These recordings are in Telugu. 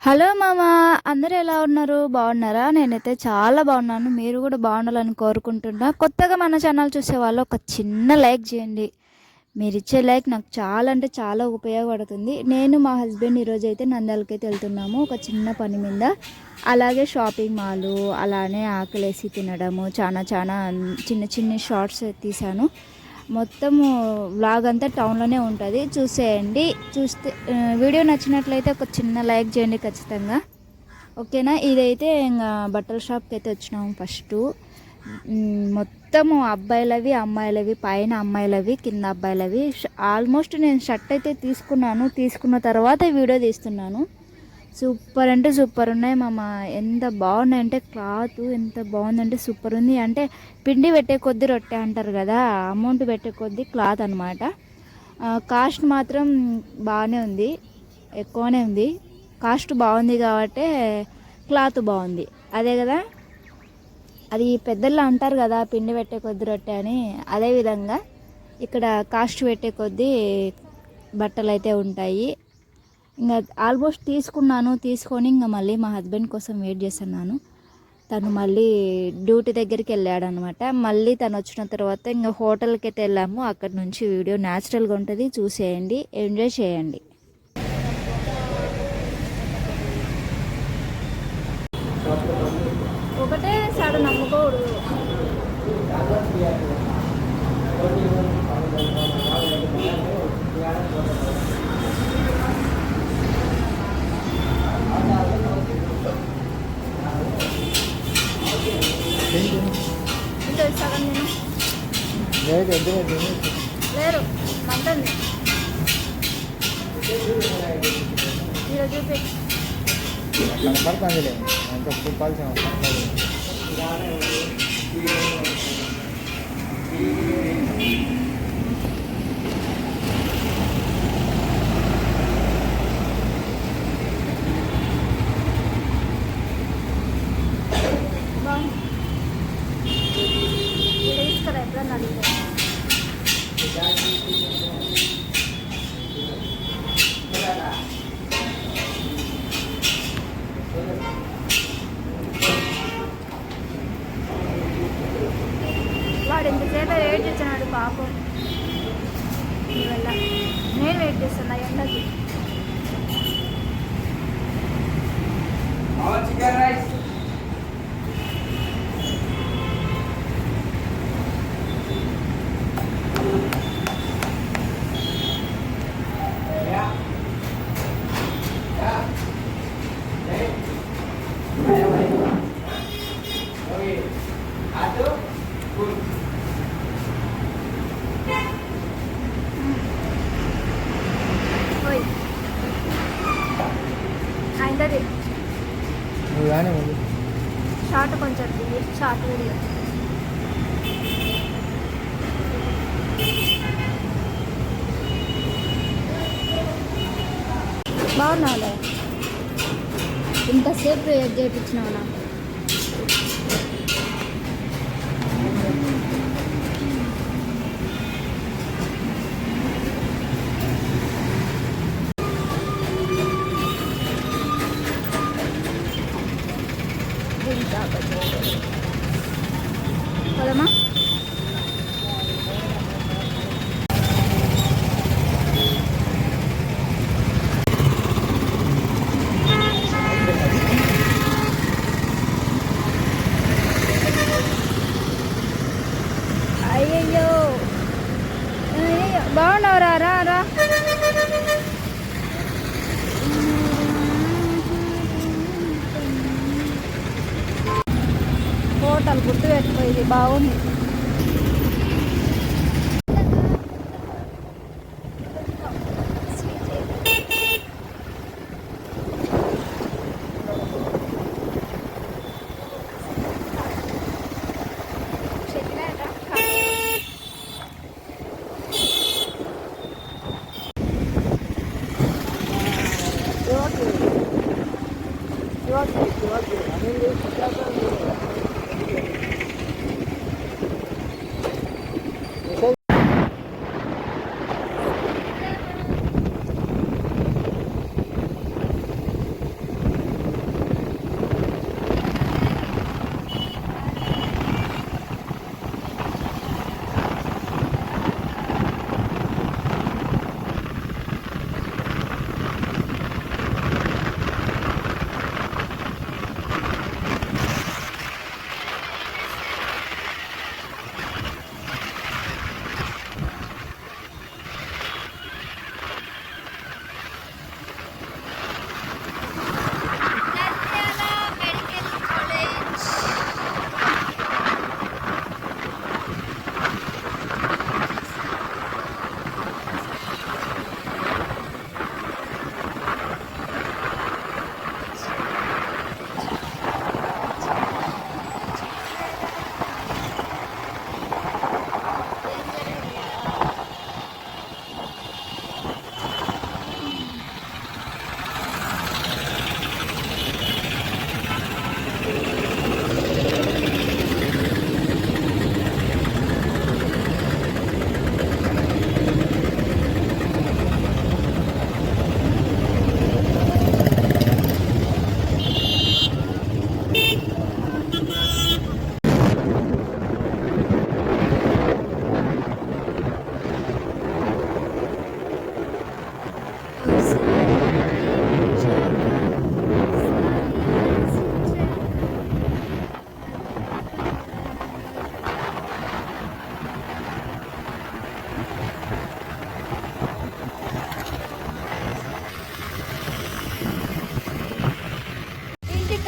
హలో మామ! అందరూ ఎలా ఉన్నారు? బాగున్నారా? నేనైతే చాలా బాగున్నాను. మీరు కూడా బాగుండాలని కోరుకుంటున్నా. కొత్తగా మన ఛానల్ చూసేవాళ్ళు ఒక చిన్న లైక్ చేయండి. మీరిచ్చే లైక్ నాకు చాలా అంటే చాలా ఉపయోగపడుతుంది. నేను మా హస్బెండ్ ఈరోజైతే నంద్యాలకైతే వెళ్తున్నాము ఒక చిన్న పని మీద. అలాగే షాపింగ్ మాలు, అలానే ఆకలేసి తినడము, చాలా చిన్న చిన్న షార్ట్స్ తీశాను. మొత్తము వ్లాగ్ అంతా టౌన్లోనే ఉంటుంది, చూసేయండి. చూస్తే వీడియో నచ్చినట్లయితే ఒక చిన్న లైక్ చేయండి ఖచ్చితంగా, ఓకేనా? ఇదైతే ఇంకా బట్టల షాప్కి అయితే వచ్చినాము. ఫస్ట్ మొత్తము అబ్బాయిలవి అమ్మాయిలవి, పైన అమ్మాయిలవి కింద అబ్బాయిలవి. ఆల్మోస్ట్ నేను షర్ట్ అయితే తీసుకున్న తర్వాత వీడియో తీస్తున్నాను. సూపర్ అంటే సూపర్ ఉన్నాయి మామ. ఎంత బాగున్నాయంటే క్లాత్ ఎంత బాగుందంటే సూపర్ ఉంది. అంటే పిండి పెట్టే కొద్దీ రొట్టె అంటారు కదా, అమౌంట్ పెట్టే కొద్దీ క్లాత్ అనమాట. కాస్ట్ మాత్రం బాగానే ఉంది, ఎక్కువనే ఉంది. కాస్ట్ బాగుంది కాబట్టి క్లాత్ బాగుంది, అదే కదా. అది పెద్దల్లో అంటారు కదా పిండి పెట్టే కొద్దీ రొట్టె అని, అదేవిధంగా ఇక్కడ కాస్ట్ పెట్టే కొద్దీ బట్టలు అయితే ఉంటాయి. ఇంకా ఆల్మోస్ట్ తీసుకొని ఇంకా మళ్ళీ మా హస్బెండ్ కోసం వెయిట్ చేస్తున్నాను. తను మళ్ళీ డ్యూటీ దగ్గరికి వెళ్ళాడు అనమాట. మళ్ళీ తను వచ్చిన తర్వాత ఇంకా హోటల్కి అయితే వెళ్ళాము. అక్కడ నుంచి వీడియో న్యాచురల్గా ఉంటుంది, చూసేయండి, ఎంజాయ్ చేయండి. ఒకటే సాడు నమ్ముకోడు. సగం లేరు మంటుంది ఈరోజు కనపడుతుంది ఎంత చూపాల్సిన తీసుకురా ఎప్పుడన్నా అడిగితే. వాడు ఎంతసేపు వెయిట్ చేస్తున్నాడు పాపం. నేను వెయిట్ చేస్తున్నా ఎండకి. చికెన్ రైస్ అయిందది నువ్వు కానీ షార్ట్ కొంచెం షార్ట్ వీడియో. బాగున్నావులే, ఇంతసేపు వెయిట్ చేయించినావు నాకు. పదమ్మా. అయ్యయ్యో బాగున్నావురా, రా రా. హోటల్ గుర్తు పెట్టుకో, ఇది బాగుంది.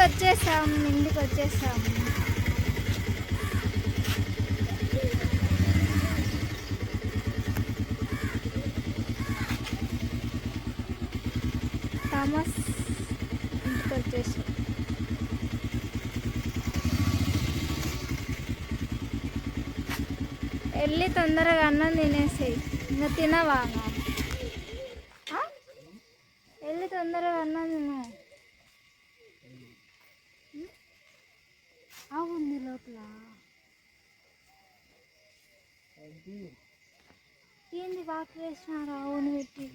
వచ్చేసాం. థామస్ ఇంటికి వచ్చేసాం. వెళ్ళి తొందరగా అన్నం తినేసేయి. ఇంకా తినవా? వెళ్ళి తొందరగా అన్నం తిను. ఉంది లోపల. ఏంది వాకి వేసినారు అవును పెట్టి?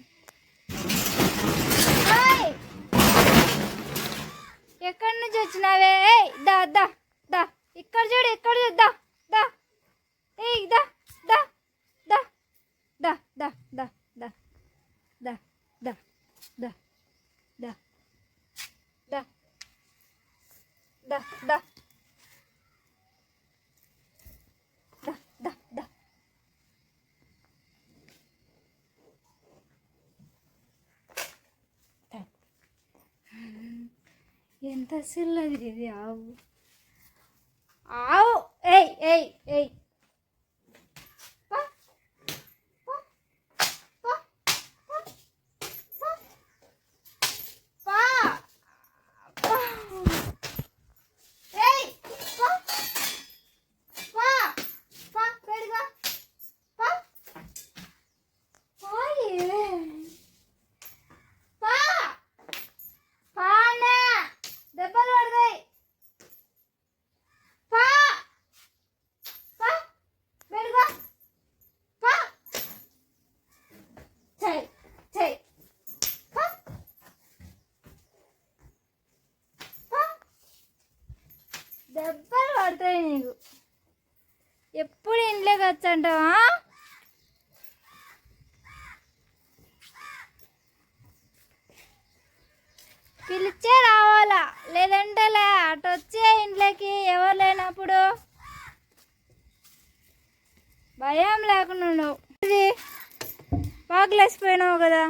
ఎక్కడి నుంచి వచ్చినావే? దా దా దా ఇక్కడ చూడు, ఇక్కడ చూడు. దా దా ఏయ్ దా దా దా దా దా దా దా దా దా దా దా దా దా దా దా దా. ఎంత సిల్లది ఇది ఆవు. ఏయ్ ఏయ్ ఏయ్ దెబ్బలు పడతాయి నీకు. ఎప్పుడు ఇంట్లోకి వచ్చంటావా? పిలిచే రావాలా, లేదంటే అటు వచ్చే ఇంట్లోకి ఎవరు లేనప్పుడు భయం లేకుండా ఉండవు. ఇది వాకులేసిపోయినావు కదా.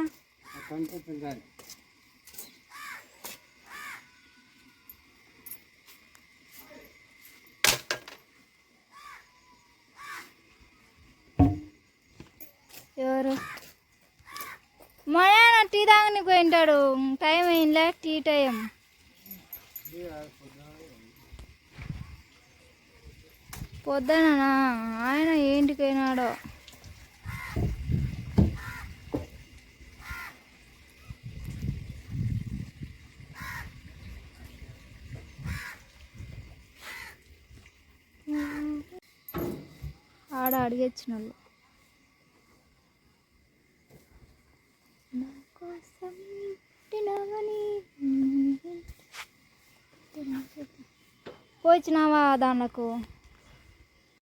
ఎవరు మా నాన్న టీ తాగని పోయింటాడు. టైం అయిందిలే, టీ టైం. పొద్దున ఆయన ఏంటికైనాడో. ఆడ అడిగొచ్చిన వాళ్ళు పోయినావా దానికి?